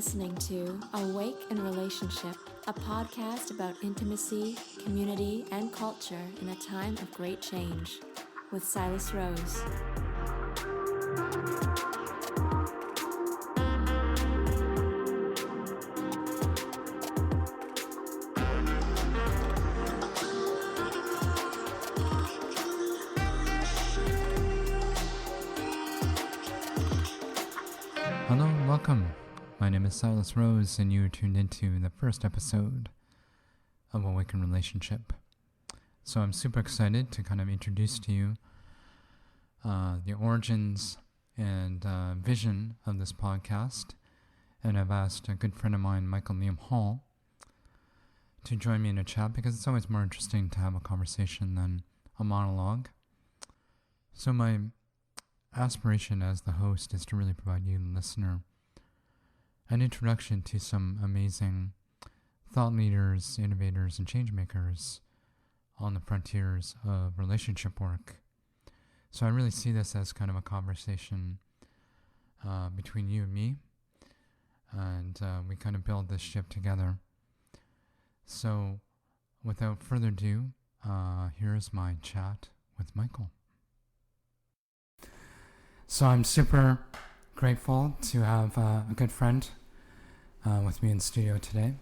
listening to Awake in Relationship, a podcast about intimacy, community, and culture in a time of great change, with Silas Rose. Hello and welcome. My name is Silas Rose, and you are tuned into the first episode of Awaken Relationship. So I'm super excited to kind of introduce to you the origins and vision of this podcast. And I've asked a good friend of mine, Michael Lium Hall, to join me in a chat because it's always more interesting to have a conversation than a monologue. So my aspiration as the host is to really provide you, the listener, an introduction to some amazing thought leaders, innovators, and change makers on the frontiers of relationship work. So I really see this as kind of a conversation between you and me, and we kind of build this ship together. So without further ado, here's my chat with Michael. So I'm super grateful to have a good friend with me in the studio today,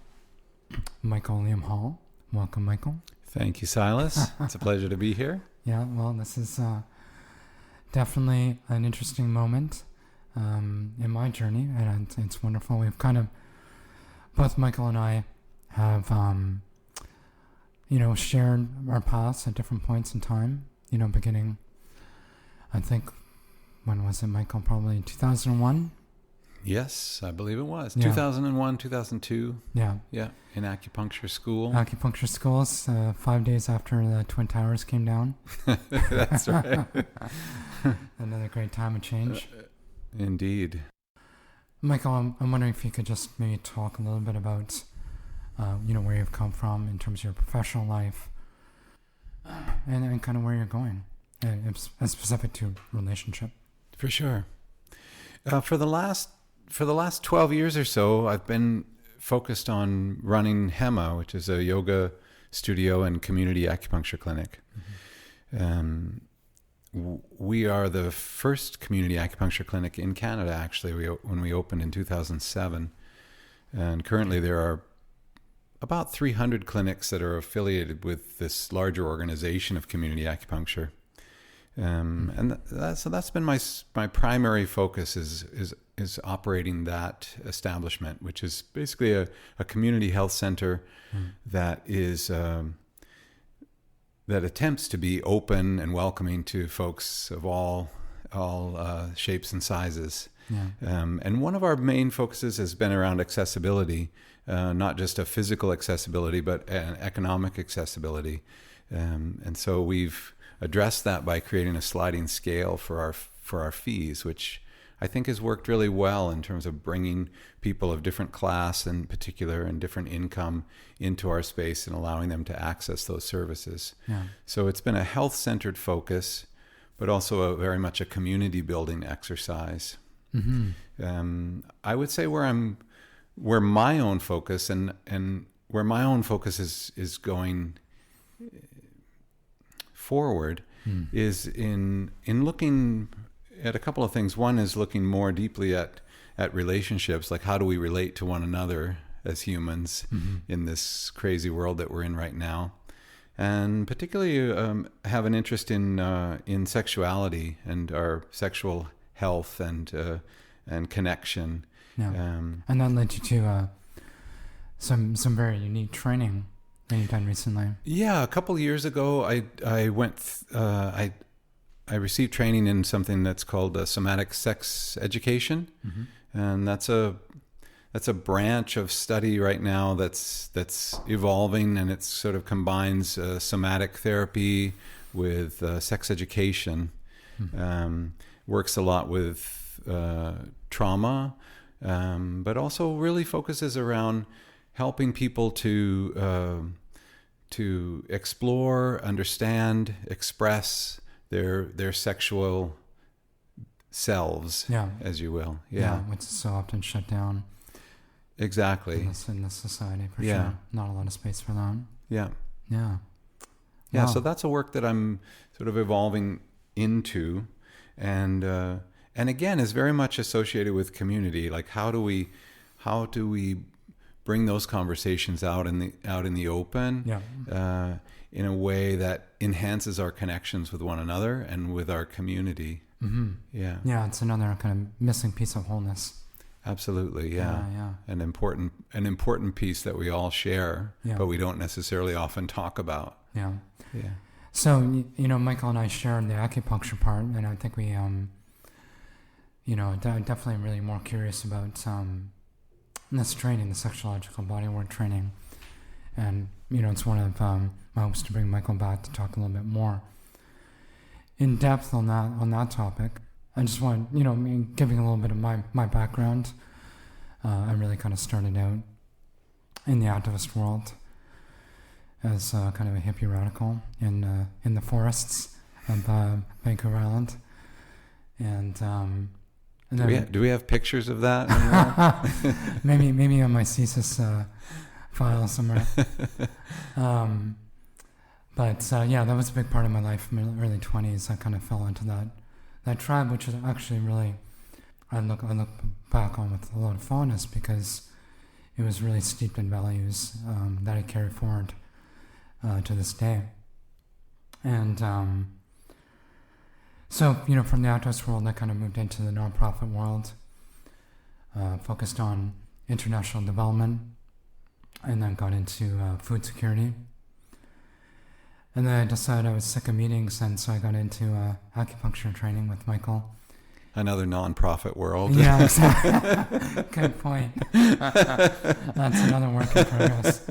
Michael Lium Hall. Welcome, Michael. Thank you, Silas. It's a pleasure to be here. Yeah, well, this is definitely an interesting moment in my journey, and it's wonderful. We've kind of, both Michael and I have, shared our paths at different points in time, beginning, I think, when was it, Michael? Probably 2001? Yes, I believe it was. Yeah. 2001, 2002. Yeah. Yeah, in acupuncture school. Acupuncture schools, 5 days after the Twin Towers came down. That's right. Another great time of change. Indeed. Michael, I'm wondering if you could just maybe talk a little bit about, where you've come from in terms of your professional life and kind of where you're going, and specific to relationship. For sure. For the last 12 years or so, I've been focused on running HEMA, which is a yoga studio and community acupuncture clinic. Mm-hmm. We are the first community acupuncture clinic in Canada, actually, when we opened in 2007. And currently there are about 300 clinics that are affiliated with this larger organization of community acupuncture. So that's been my primary focus is operating that establishment, which is basically a community health center that is that attempts to be open and welcoming to folks of all shapes and sizes. Yeah. And one of our main focuses has been around accessibility, not just a physical accessibility, but an economic accessibility. And so we've addressed that by creating a sliding scale for our fees, which I think has worked really well in terms of bringing people of different class in particular and different income into our space and allowing them to access those services. Yeah. So it's been a health-centered focus, but also very much a community building exercise. Mm-hmm. I would say where my own focus and where my own focus is going forward is in looking at a couple of things. One is looking more deeply at relationships, like how do we relate to one another as humans in this crazy world that we're in right now, and particularly have an interest in sexuality and our sexual health and connection. Yeah. And that led you to some very unique training that you've done recently. Yeah, a couple of years ago, I received training in something that's called somatic sex education, and that's a branch of study right now that's evolving, and it sort of combines somatic therapy with sex education. Works a lot with trauma, but also really focuses around helping people to explore, understand, express their sexual selves, as you will. Yeah, which is so often shut down. Exactly. In this society, for Yeah. sure. Not a lot of space for that. Yeah. Yeah. Yeah. Wow. So that's a work that I'm sort of evolving into, and again is very much associated with community. Like how do we bring those conversations out in the open, Yeah. in a way that enhances our connections with one another and with our community. Mm-hmm. Yeah. Yeah, it's another kind of missing piece of wholeness. Absolutely. Yeah. Yeah. An important piece that we all share, Yeah. but we don't necessarily often talk about. Yeah. Yeah. So, Michael and I shared the acupuncture part, and I think we, definitely really more curious about this training, the sexological bodywork training. And, it's one of my hopes to bring Michael back to talk a little bit more in depth on that topic. I just want, giving a little bit of my background. I really kind of started out in the activist world as kind of a hippie radical in the forests of Vancouver Island. And do we have pictures of that anywhere? maybe on my thesis file somewhere. But that was a big part of my life in my early 20s. I kind of fell into that tribe, which is actually really, I look back on with a lot of fondness because it was really steeped in values that I carry forward to this day. And so, from the activist world, I kind of moved into the nonprofit world, focused on international development, and then got into food security. And then I decided I was sick of meetings, and so I got into acupuncture training with Michael. Another non-profit world. Yeah, exactly. Good point. That's another work in progress.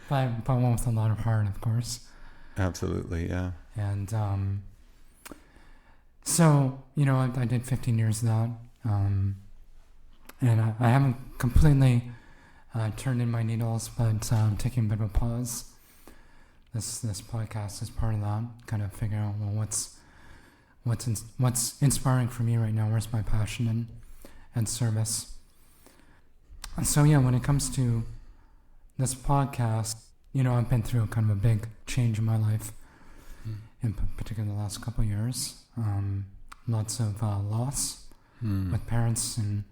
But one with a lot of heart, of course. Absolutely, yeah. And so, I did 15 years of that. And I haven't completely turned in my needles, but I'm taking a bit of a pause. This podcast is part of that. Kind of figure out, well, what's inspiring for me right now? Where's my passion and service? And so, when it comes to this podcast, I've been through kind of a big change in my life, in particular the last couple of years. Lots of loss with parents and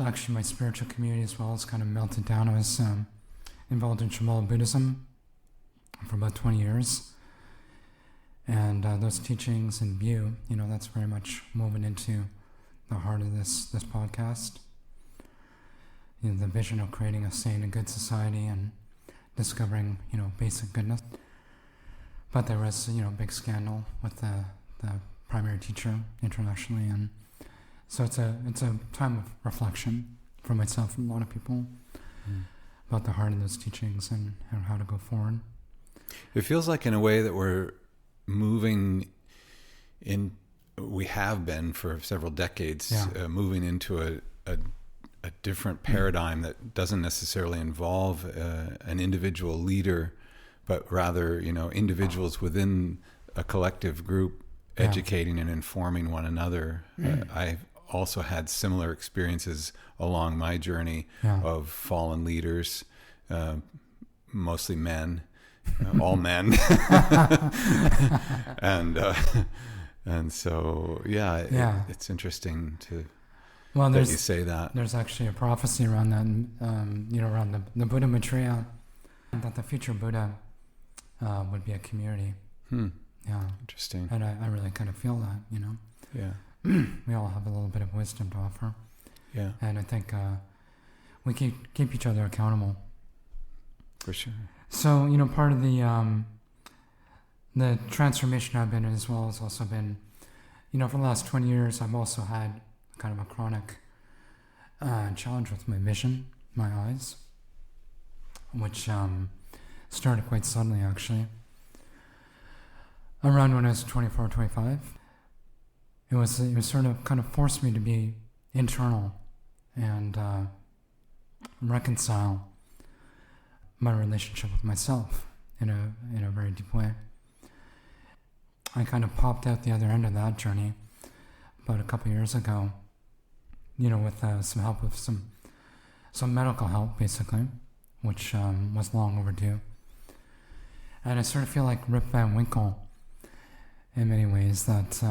actually my spiritual community as well has kind of melted down. I was involved in Shambhala Buddhism for about 20 years. And those teachings and view, that's very much woven into the heart of this podcast. The vision of creating a sane and good society and discovering, basic goodness. But there was, a big scandal with the primary teacher internationally, and so it's a time of reflection for myself and a lot of people about the heart of those teachings and how to go forward. It feels like in a way that we're moving in, we have been for several decades, moving into a different paradigm that doesn't necessarily involve an individual leader, but rather, individuals within a collective group educating and informing one another. I've also had similar experiences along my journey of fallen leaders, mostly men, all men. And so, it's interesting that you say that. There's actually a prophecy around that, around the Buddha Maitreya, that the future Buddha would be a community. Yeah. Interesting. And I really kind of feel that, Yeah. We all have a little bit of wisdom to offer. Yeah. And I think we keep each other accountable. For sure. So, part of the transformation I've been in as well has also been, for the last 20 years, I've also had kind of a chronic challenge with my vision, my eyes, which started quite suddenly, actually. Around when I was 24, 25. It was sort of kind of forced me to be internal and reconcile my relationship with myself in a very deep way. I kind of popped out the other end of that journey about a couple years ago with some help with some medical help, basically, which was long overdue. And I sort of feel like Rip Van Winkle in many ways, that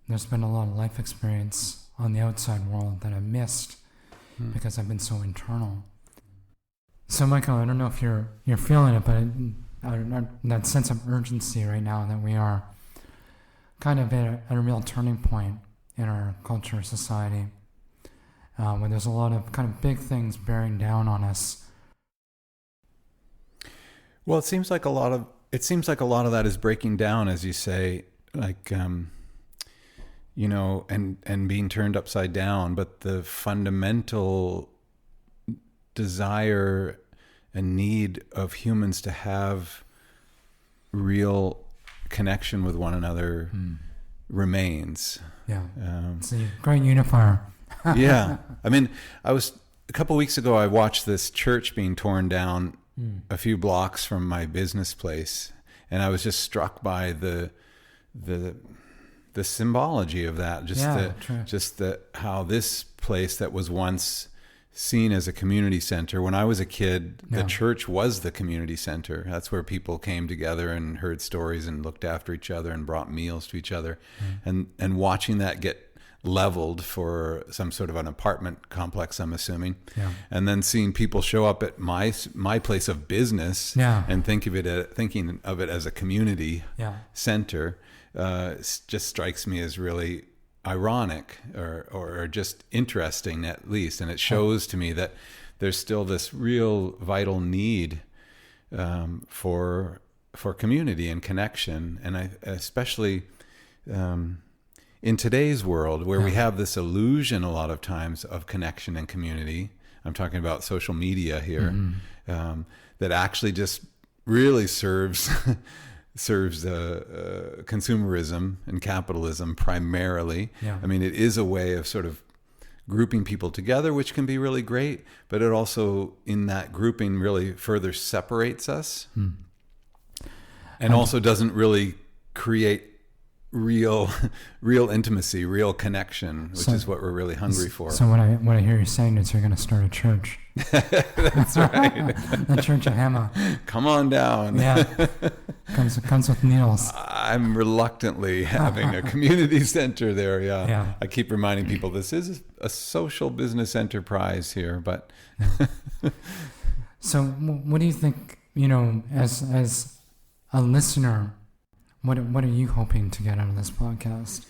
there's been a lot of life experience on the outside world that I missed because I've been so internal. So Michael, I don't know if you're feeling it, but that sense of urgency right now that we are kind of at a real turning point in our culture, society, where there's a lot of kind of big things bearing down on us. Well, it seems like a lot of that is breaking down, as you say, like, and being turned upside down. But the fundamental desire and need of humans to have real connection with one another remains. Yeah, it's a great unifier. Yeah, I mean, a couple weeks ago, I watched this church being torn down a few blocks from my business place, and I was just struck by the symbology of that. Just how this place that was once seen as a community center. When I was a kid, the church was the community center. That's where people came together and heard stories and looked after each other and brought meals to each other. And watching that get leveled for some sort of an apartment complex, I'm assuming. Yeah. And then seeing people show up at my place of business and thinking of it as a community center just strikes me as really ironic or just interesting, at least. And it shows to me that there's still this real vital need for community and connection. And I especially in today's world, where we have this illusion a lot of times of connection and community. I'm talking about social media here, that actually just really serves consumerism and capitalism primarily. Yeah. I mean, it is a way of sort of grouping people together, which can be really great, but it also, in that grouping, really further separates us, and also doesn't really create real intimacy, real connection, which is what we're really hungry for. So what I hear you saying is you're going to start a church. That's right. The Church of Hema. Come on down. Yeah. Comes with needles. I'm reluctantly having a community center there. Yeah. I keep reminding people this is a social business enterprise here, but. So what do you think, as a listener, what are you hoping to get out of this podcast?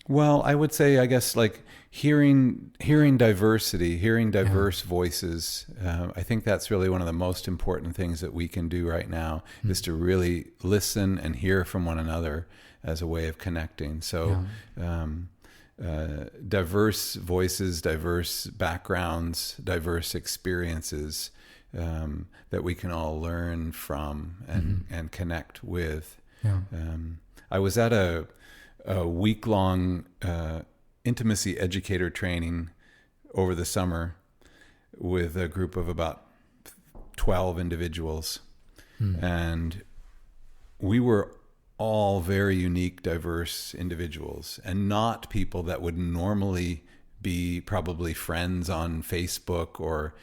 Well, I would say, I guess, like hearing diversity, hearing diverse voices. I think that's really one of the most important things that we can do right now, is to really listen and hear from one another as a way of connecting. So diverse voices, diverse backgrounds, diverse experiences that we can all learn from and connect with. Yeah. I was at a week-long intimacy educator training over the summer with a group of about 12 individuals. And we were all very unique, diverse individuals, and not people that would normally be probably friends on Facebook or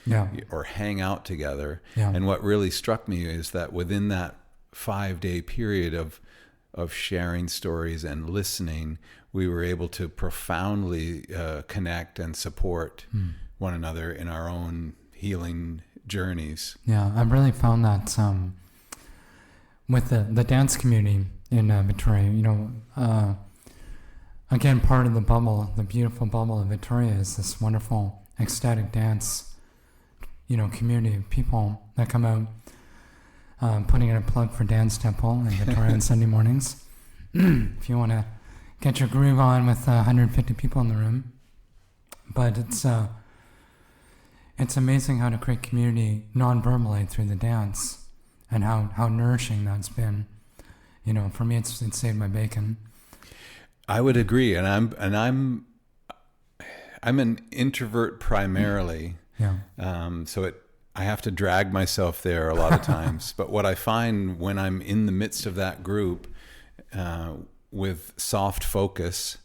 hang out together. Yeah. And what really struck me is that within that 5-day period of sharing stories and listening, we were able to profoundly connect and support one another in our own healing journeys. Yeah, I've really found that with the dance community in Victoria, again, part of the bubble, the beautiful bubble of Victoria, is this wonderful ecstatic dance, community of people that come out, putting in a plug for Dance Temple in Victoria on Sunday mornings. If you want to get your groove on with 150 people in the room. But it's amazing how to create community non-verbally through the dance, and how nourishing that's been. For me, it's saved my bacon. I would agree, and I'm an introvert primarily. So I have to drag myself there a lot of times. But what I find when I'm in the midst of that group with soft focus,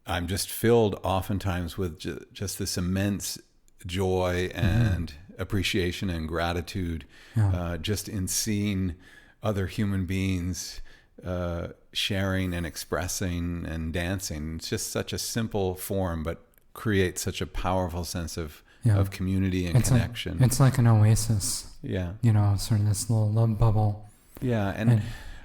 I'm just filled oftentimes with just this immense joy and appreciation and gratitude, just in seeing other human beings sharing and expressing and dancing. It's just such a simple form, but creates such a powerful sense of community and connection. It's like an oasis. Yeah. Sort of this little love bubble. Yeah. And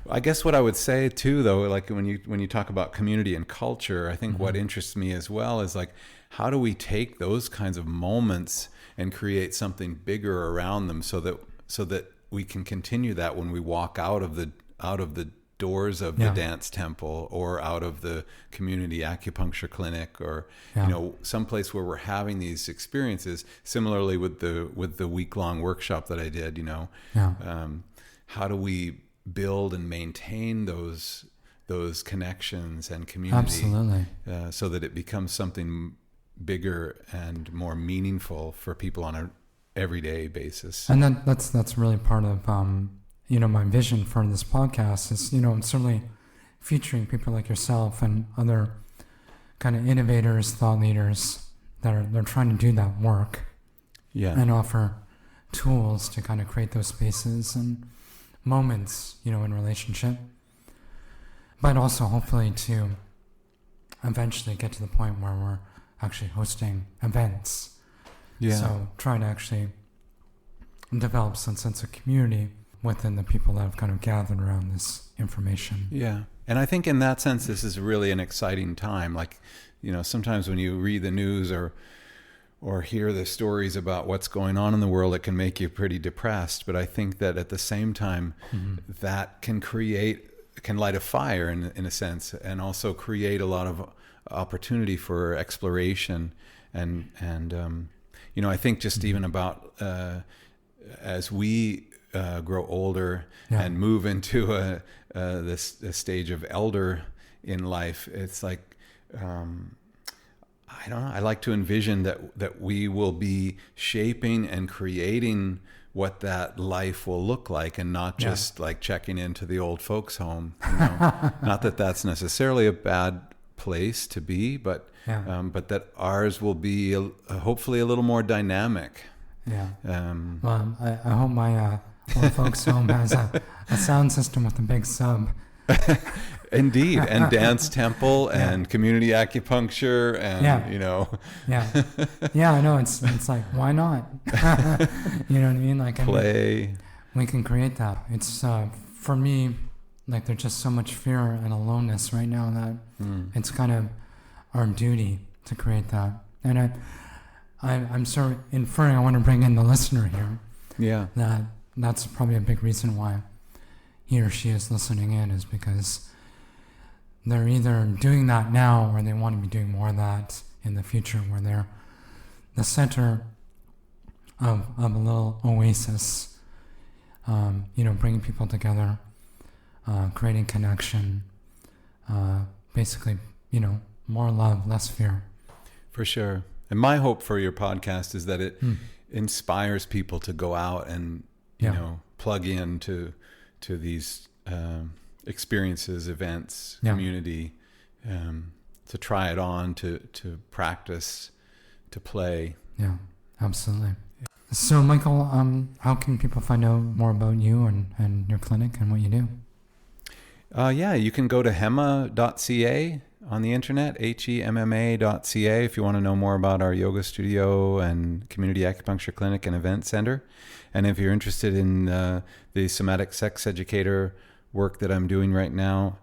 I guess what I would say too, though, like when you talk about community and culture, I think what interests me as well is like, how do we take those kinds of moments and create something bigger around them so that we can continue that when we walk out of the doors of the dance temple or out of the community acupuncture clinic or someplace where we're having these experiences. Similarly with the week-long workshop that I did, how do we build and maintain those connections and community? Absolutely. So that it becomes something bigger and more meaningful for people on an everyday basis. And that's really part of my vision for this podcast is certainly featuring people like yourself and other kind of innovators, thought leaders they're trying to do that work, and offer tools to kind of create those spaces and moments in relationship, but also hopefully to eventually get to the point where we're actually hosting events. So try to actually develop some sense of community within the people that have kind of gathered around this information. Yeah. And I think in that sense, this is really an exciting time. Like, sometimes when you read the news or hear the stories about what's going on in the world, it can make you pretty depressed. But I think that at the same time, that can light a fire in a sense, and also create a lot of opportunity for exploration. And I think just even about as we grow older and move into this stage of elder in life, it's like I don't know. I like to envision that we will be shaping and creating what that life will look like, and not just like checking into the old folks' home. Not that that's necessarily a bad place to be, but that ours will be hopefully a little more dynamic. Yeah. Well, I hope my old folks' home has a sound system with a big sub. Indeed, and dance temple and community acupuncture and I know it's like, why not? You know what I mean? Like, play. We can create that. It's for me, like, there's just so much fear and aloneness right now that it's kind of our duty to create that. And I'm sort of inferring, I want to bring in the listener here. Yeah. That's probably a big reason why he or she is listening in, is because they're either doing that now or they want to be doing more of that in the future, where they're the center of a little oasis, bringing people together, creating connection, basically, more love, less fear. For sure. And my hope for your podcast is that it inspires people to go out and, plug into these experiences, events, community, to try it on, to practice, to play. Yeah, absolutely. So, Michael, how can people find out more about you and your clinic and what you do? You can go to hemma.ca on the internet, HEMMA.ca, if you want to know more about our yoga studio and community acupuncture clinic and event center. And if you're interested in the somatic sex educator work that I'm doing right now,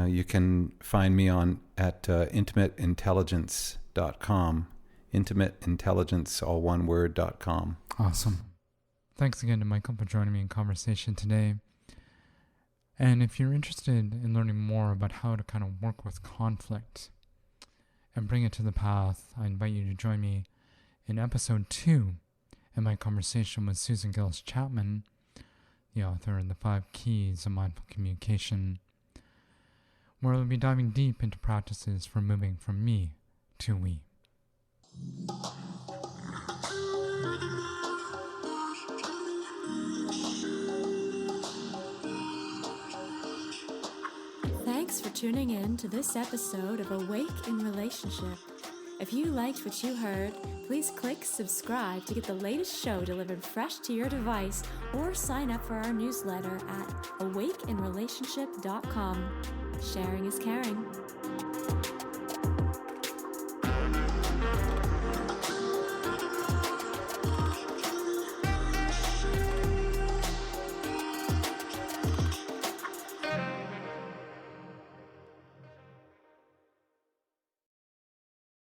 you can find me at intimateintelligence.com. Intimateintelligence, all one word, .com. Awesome. Thanks again to Michael for joining me in conversation today. And if you're interested in learning more about how to kind of work with conflict and bring it to the path, I invite you to join me in episode 2 in my conversation with Susan Gillis Chapman, the author of The 5 Keys of Mindful Communication, where we'll be diving deep into practices for moving from me to we. Thanks Thanks for tuning in to this episode of Awake in Relationship. If you liked what you heard, please click subscribe to get the latest show delivered fresh to your device, or sign up for our newsletter at awakeinrelationship.com. Sharing is caring.